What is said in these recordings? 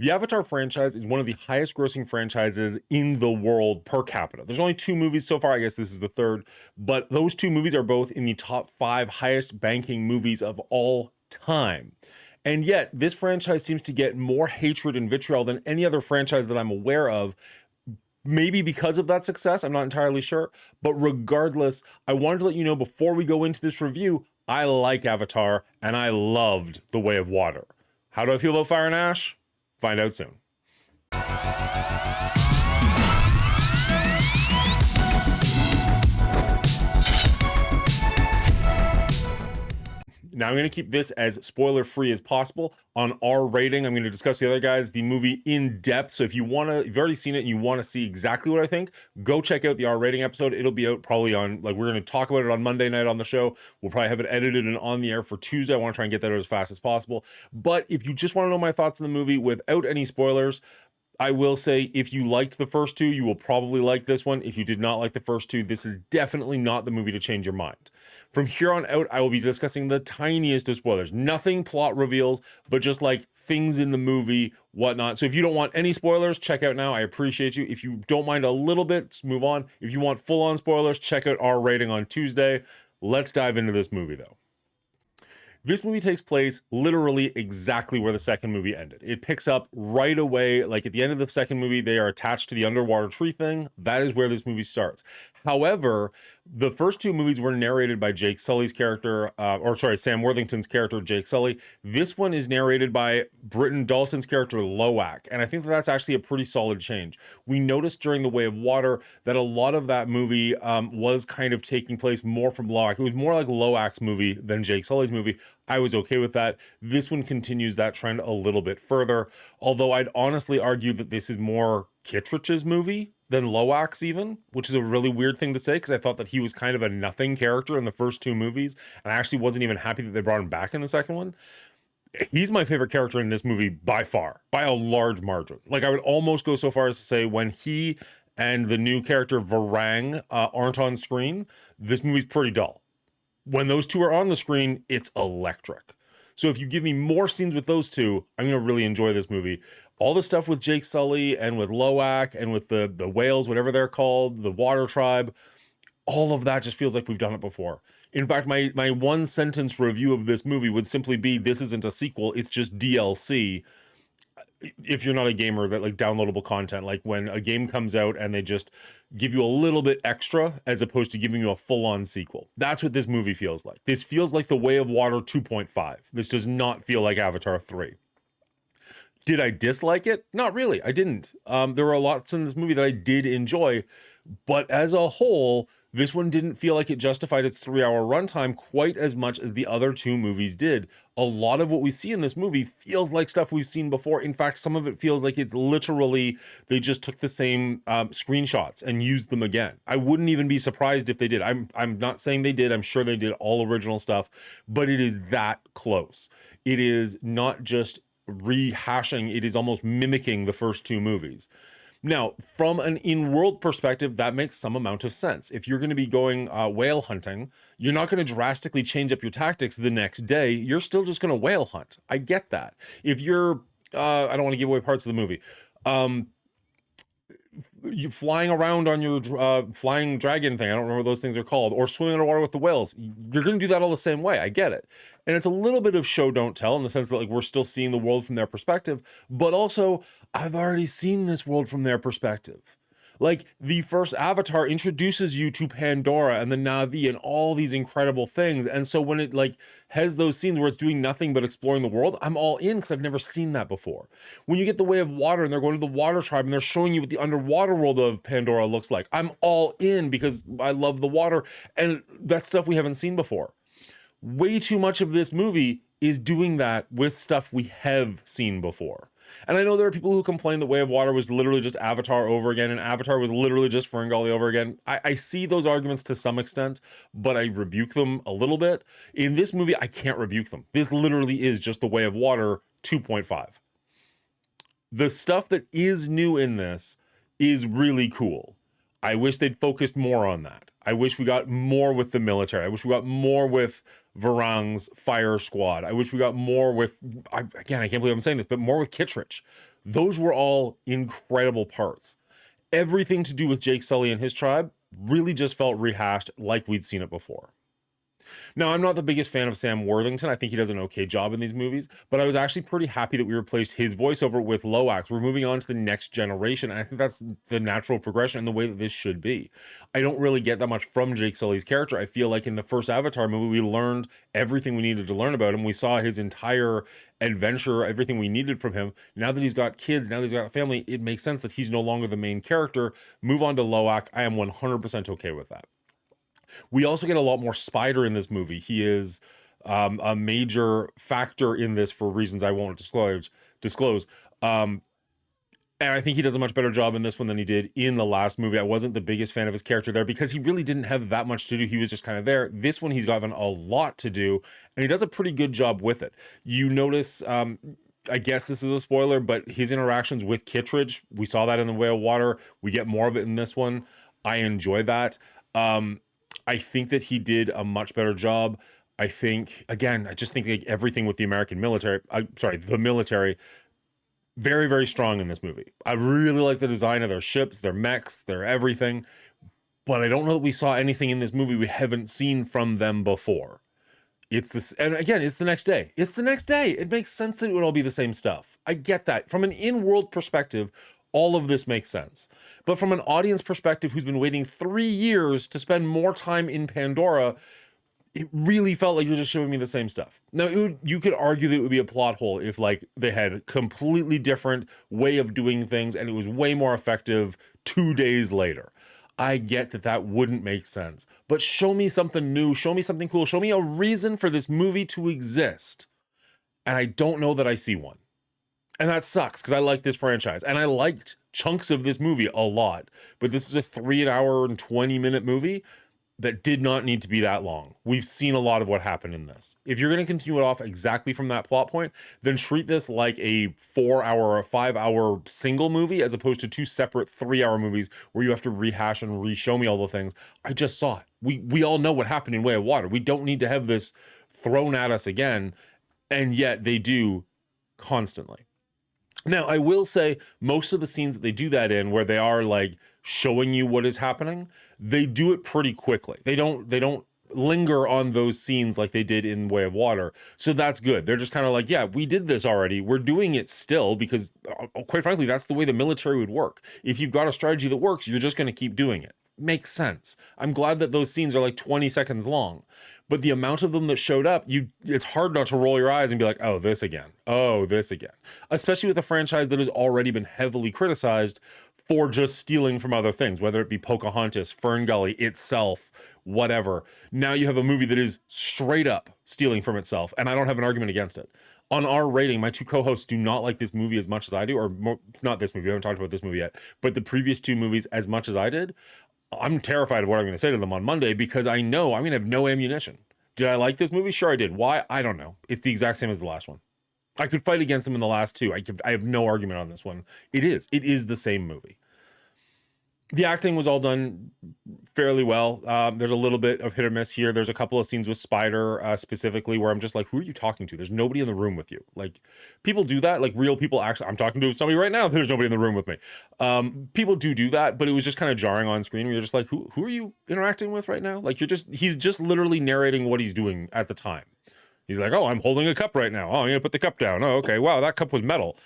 The Avatar franchise is one of the highest grossing franchises in the world per capita. There's only 2 movies so far. I guess this is the third, but those 2 movies are both in the top 5 highest banking movies of all time. And yet, this franchise seems to get more hatred and vitriol than any other franchise that I'm aware of. Maybe because of that success, I'm not entirely sure. But regardless, I wanted to let you know before we go into this review, I like Avatar and I loved The Way of Water. How do I feel about Fire and Ash? Find out soon. Now I'm going to keep this as spoiler free as possible. On our rating, I'm going to discuss the other guys, the movie in depth. So if you've already seen it and you want to see exactly what I think, go check out the R rating episode. It'll be out probably on, we're going to talk about it on Monday night on the show. We'll probably have it edited and on the air for Tuesday. I want to try and get that out as fast as possible. But if you just want to know my thoughts on the movie without any spoilers, I will say if you liked the first 2, you will probably like this one. If you did not like the first 2, this is definitely not the movie to change your mind. From here on out, I will be discussing the tiniest of spoilers. Nothing plot reveals, but just like things in the movie, whatnot. So if you don't want any spoilers, check out now. I appreciate you. If you don't mind a little bit, move on. If you want full-on spoilers, check out our rating on Tuesday. Let's dive into this movie, though. This movie takes place literally exactly where the second movie ended. It picks up right away, like at the end of the second movie, they are attached to the underwater tree thing. That is where this movie starts. However, the first 2 movies were narrated by Jake Sully's character, Sam Worthington's character, Jake Sully. This one is narrated by Britton Dalton's character, Loak, and I think that's actually a pretty solid change. We noticed during The Way of Water that a lot of that movie was kind of taking place more from Loak. It was more like Loak's movie than Jake Sully's movie. I was okay with that. This one continues that trend a little bit further, although I'd honestly argue that this is more Kittrich's movie than Loak's even, which is a really weird thing to say because I thought that he was kind of a nothing character in the first 2 movies, and I actually wasn't even happy that they brought him back in the second one. He's my favorite character in this movie by far, by a large margin. Like I would almost go so far as to say when he and the new character Varang aren't on screen, this movie's pretty dull. When those 2 are on the screen, it's electric. So if you give me more scenes with those 2, I'm going to really enjoy this movie. All the stuff with Jake Sully and with Loak and with the whales, whatever they're called, the water tribe, all of that just feels like we've done it before. In fact, my 1-sentence review of this movie would simply be, this isn't a sequel, it's just DLC. If you're not a gamer, that like downloadable content, like when a game comes out and they just give you a little bit extra as opposed to giving you a full-on sequel. That's what this movie feels like. This feels like The Way of Water 2.5. This does not feel like Avatar 3. Did I dislike it? Not really. I didn't. There were lots in this movie that I did enjoy, but as a whole, this one didn't feel like it justified its 3-hour runtime quite as much as the other 2 movies did. A lot of what we see in this movie feels like stuff we've seen before. In fact, some of it feels like it's literally, they just took the same screenshots and used them again. I wouldn't even be surprised if they did. I'm not saying they did. I'm sure they did all original stuff, but it is that close. It is not just rehashing, it is almost mimicking the first 2 movies. Now, from an in-world perspective, that makes some amount of sense. If you're going to be going whale hunting, you're not going to drastically change up your tactics the next day. You're still just going to whale hunt. I get that. If you're, I don't want to give away parts of the movie. You flying around on your flying dragon thing, I don't remember what those things are called, or swimming underwater with the whales, you're going to do that all the same way. I get it. And it's a little bit of show don't tell in the sense that like we're still seeing the world from their perspective, but also I've already seen this world from their perspective. Like the first Avatar introduces you to Pandora and the Na'vi and all these incredible things. And so when it like has those scenes where it's doing nothing but exploring the world, I'm all in because I've never seen that before. When you get The Way of Water and they're going to the water tribe and they're showing you what the underwater world of Pandora looks like, I'm all in because I love the water and that's stuff we haven't seen before. Way too much of this movie is doing that with stuff we have seen before. And I know there are people who complain that Way of Water was literally just Avatar over again, and Avatar was literally just Ferngully over again. I see those arguments to some extent, but I rebuke them a little bit. In this movie, I can't rebuke them. This literally is just The Way of Water 2.5. The stuff that is new in this is really cool. I wish they'd focused more on that. I wish we got more with the military. I wish we got more with Varang's fire squad. I wish we got more with, again, I can't believe I'm saying this, but more with Kittrich. Those were all incredible parts. Everything to do with Jake Sully and his tribe really just felt rehashed like we'd seen it before. Now, I'm not the biggest fan of Sam Worthington. I think he does an okay job in these movies, but I was actually pretty happy that we replaced his voiceover with Loax. We're moving on to the next generation, and I think that's the natural progression and the way that this should be. I don't really get that much from Jake Sully's character. I feel like in the first Avatar movie, we learned everything we needed to learn about him. We saw his entire adventure, everything we needed from him. Now that he's got kids, now that he's got a family, it makes sense that he's no longer the main character. Move on to Loak. I am 100% okay with that. We also get a lot more Spider in this movie. He is a major factor in this for reasons I won't disclose. And I think he does a much better job in this one than he did in the last movie. I wasn't the biggest fan of his character there because he really didn't have that much to do. He was just kind of there. This one, he's gotten a lot to do, and he does a pretty good job with it. You notice, I guess this is a spoiler, but his interactions with Kittredge, we saw that in The Way of Water. We get more of it in this one. I enjoy that. I think that he did a much better job. I think, again, I just think like everything with the American military, the military, very, very strong in this movie. I really like the design of their ships, their mechs, their everything. But I don't know that we saw anything in this movie we haven't seen from them before. It's this, and again, it's the next day. It's the next day. It makes sense that it would all be the same stuff. I get that. From an in-world perspective, all of this makes sense. But from an audience perspective who's been waiting 3 years to spend more time in Pandora, it really felt like you're just showing me the same stuff. Now, you could argue that it would be a plot hole if like they had a completely different way of doing things and it was way more effective 2 days later. I get that that wouldn't make sense, but show me something new, show me something cool, show me a reason for this movie to exist. And I don't know that I see one. And that sucks because I like this franchise and I liked chunks of this movie a lot, but this is a 3 hour and 20-minute movie that did not need to be that long. We've seen a lot of what happened in this. If you're going to continue it off exactly from that plot point, then treat this like a 4 hour or 5 hour single movie as opposed to 2 separate 3 hour movies where you have to rehash and re-show me all the things. I just saw it. We all know what happened in Way of Water. We don't need to have this thrown at us again, and yet they do constantly. Now, I will say most of the scenes that they do that in where they are like showing you what is happening, they do it pretty quickly. They don't linger on those scenes like they did in Way of Water. So that's good. They're just kind of like, yeah, we did this already. We're doing it still because quite frankly, that's the way the military would work. If you've got a strategy that works, you're just going to keep doing it. Makes sense. I'm glad that those scenes are like 20 seconds long, but the amount of them that showed up, it's hard not to roll your eyes and be like, oh, this again. Oh, this again. Especially with a franchise that has already been heavily criticized for just stealing from other things, whether it be Pocahontas, Ferngully, itself, whatever. Now you have a movie that is straight up stealing from itself, and I don't have an argument against it. On our rating, my 2 co-hosts do not like this movie as much as I do, or more, not this movie, we haven't talked about this movie yet, but the previous 2 movies as much as I did. I'm terrified of what I'm going to say to them on Monday because I know I'm going to have no ammunition. Did I like this movie? Sure I did. Why? I don't know. It's the exact same as the last one. I could fight against them in the last 2. I have no argument on this one. It is the same movie. The acting was all done fairly well. There's a little bit of hit or miss here. There's a couple of scenes with Spider specifically where I'm just like, who are you talking to? There's nobody in the room with you. Like, people do that. Like, real people actually, I'm talking to somebody right now. There's nobody in the room with me. People do that, but it was just kind of jarring on screen where you're just like, who are you interacting with right now? Like, he's just literally narrating what he's doing at the time. He's like, oh, I'm holding a cup right now. Oh, I'm going to put the cup down. Oh, okay. Wow, that cup was metal.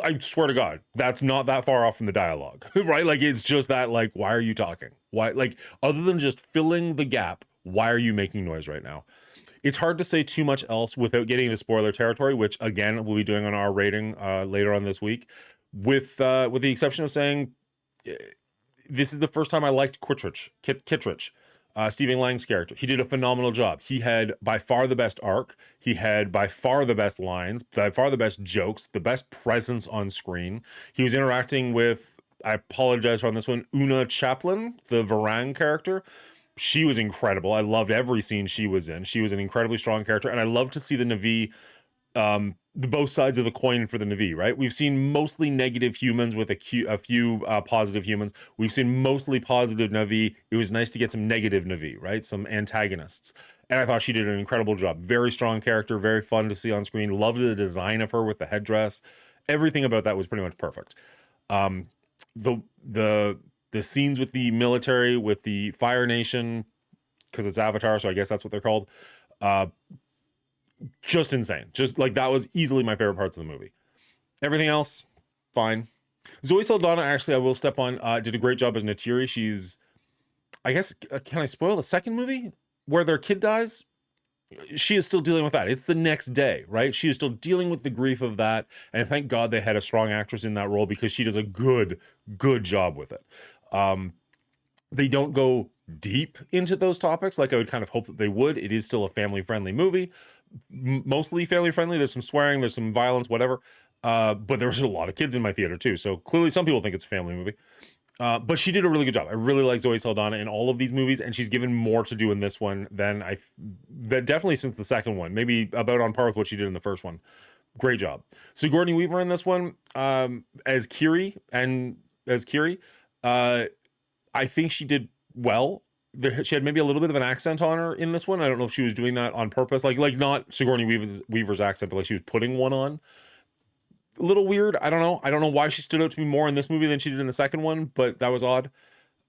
I swear to God, that's not that far off from the dialogue, right? Like, it's just that, like, why are you talking? Why, like, other than just filling the gap, why are you making noise right now? It's hard to say too much else without getting into spoiler territory, which, again, we'll be doing on our rating later on this week, with the exception of saying this is the first time I liked Kittredge. Stephen Lang's character. He did a phenomenal job. He had by far the best arc. He had by far the best lines, by far the best jokes, the best presence on screen. He was interacting with, I apologize on this one, Una Chaplin, the Varang character. She was incredible. I loved every scene she was in. She was an incredibly strong character, and I love to see the Na'vi, the both sides of the coin for the Na'vi, right? We've seen mostly negative humans with a few positive humans. We've seen mostly positive Na'vi. It was nice to get some negative Na'vi, right? Some antagonists. And I thought she did an incredible job. Very strong character, very fun to see on screen. Loved the design of her with the headdress. Everything about that was pretty much perfect. Um, the the scenes with the military, with the Fire Nation, because it's Avatar, so I guess that's what they're called. Uh, just insane. Just like that was easily my favorite parts of the movie. Everything else, fine. Zoe Saldana, actually, I will step on, did a great job as Neytiri. She's, I guess, can I spoil the second movie where their kid dies? She is still dealing with that. It's the next day, right? She is still dealing with the grief of that. And thank God they had a strong actress in that role because she does a good job with it. They don't go deep into those topics like I would kind of hope that they would. It is still a family-friendly movie, mostly family-friendly. There's some swearing, there's some violence, whatever. But there's a lot of kids in my theater too. So clearly some people think it's a family movie. But she did a really good job. I really like Zoe Saldana in all of these movies, and she's given more to do in this one than definitely since the second one, maybe about on par with what she did in the first one. Great job. Sigourney Weaver in this one, as Kiri, I think she did well. She had maybe a little bit of an accent on her in this one. I don't know if she was doing that on purpose, like not Sigourney Weaver's accent, but like she was putting one on. A little weird. I don't know why she stood out to me more in this movie than she did in the second one, but that was odd.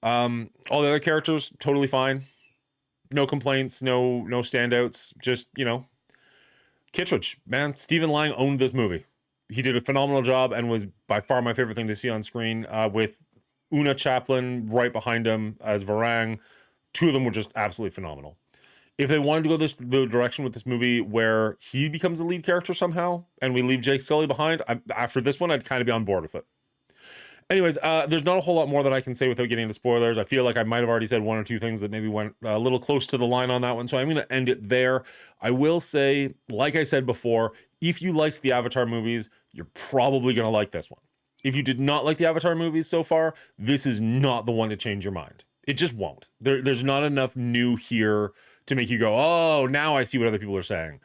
All the other characters totally fine. No complaints, no standouts. Just, Kittredge, man, Stephen Lang owned this movie. He did a phenomenal job and was by far my favorite thing to see on screen, with Una Chaplin right behind him as Varang. Two of them were just absolutely phenomenal. If they wanted to go the direction with this movie where he becomes the lead character somehow and we leave Jake Sully behind, after this one, I'd kind of be on board with it. Anyways, there's not a whole lot more that I can say without getting into spoilers. I feel like I might have already said one or two things that maybe went a little close to the line on that one, so I'm going to end it there. I will say, like I said before, if you liked the Avatar movies, you're probably going to like this one. If you did not like the Avatar movies so far, this is not the one to change your mind. It just won't. There's not enough new here to make you go, oh, now I see what other people are saying.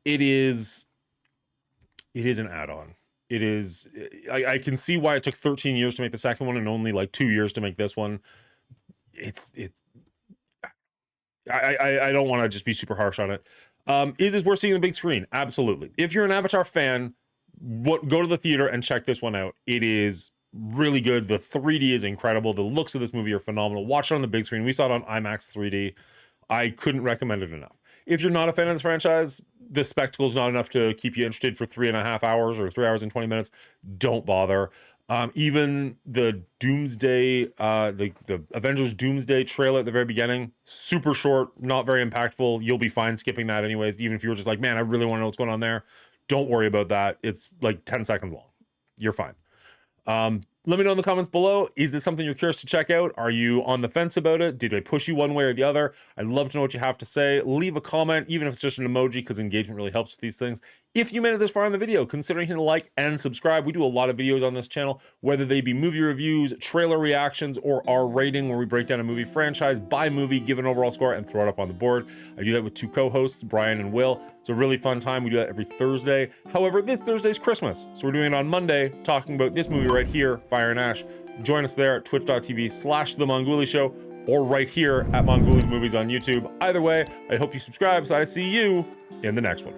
It is an add-on. It is, I can see why it took 13 years to make the second one and only like 2 years to make this one. I don't want to just be super harsh on it. Is this worth seeing on the big screen? Absolutely. If you're an Avatar fan, go to the theater and check this one out. It is really good. The 3D is incredible. The looks of this movie are phenomenal. Watch it on the big screen. We saw it on IMAX 3D. I couldn't recommend it enough. If you're not a fan of this franchise, the spectacle is not enough to keep you interested for 3.5 hours or 3 hours and 20 minutes. Don't bother. Even the Doomsday, the Avengers Doomsday trailer at the very beginning, super short, not very impactful. You'll be fine skipping that anyways, even if you were just like, man, I really want to know what's going on there. Don't worry about that. It's like 10 seconds long. You're fine. Let me know in the comments below. Is this something you're curious to check out? Are you on the fence about it? Did I push you one way or the other? I'd love to know what you have to say. Leave a comment, even if it's just an emoji, because engagement really helps with these things. If you made it this far in the video, consider hitting like and subscribe. We do a lot of videos on this channel, whether they be movie reviews, trailer reactions, or our rating, where we break down a movie franchise by movie, give an overall score, and throw it up on the board. I do that with two co-hosts, Brian and Will. It's a really fun time. We do that every Thursday. However, this Thursday's Christmas, so we're doing it on Monday, talking about this movie right here, Fire and Ash. Join us there at twitch.tv/The Mongoolie Show, or right here at Mongoolie Movies on YouTube. Either way, I hope you subscribe so I see you in the next one.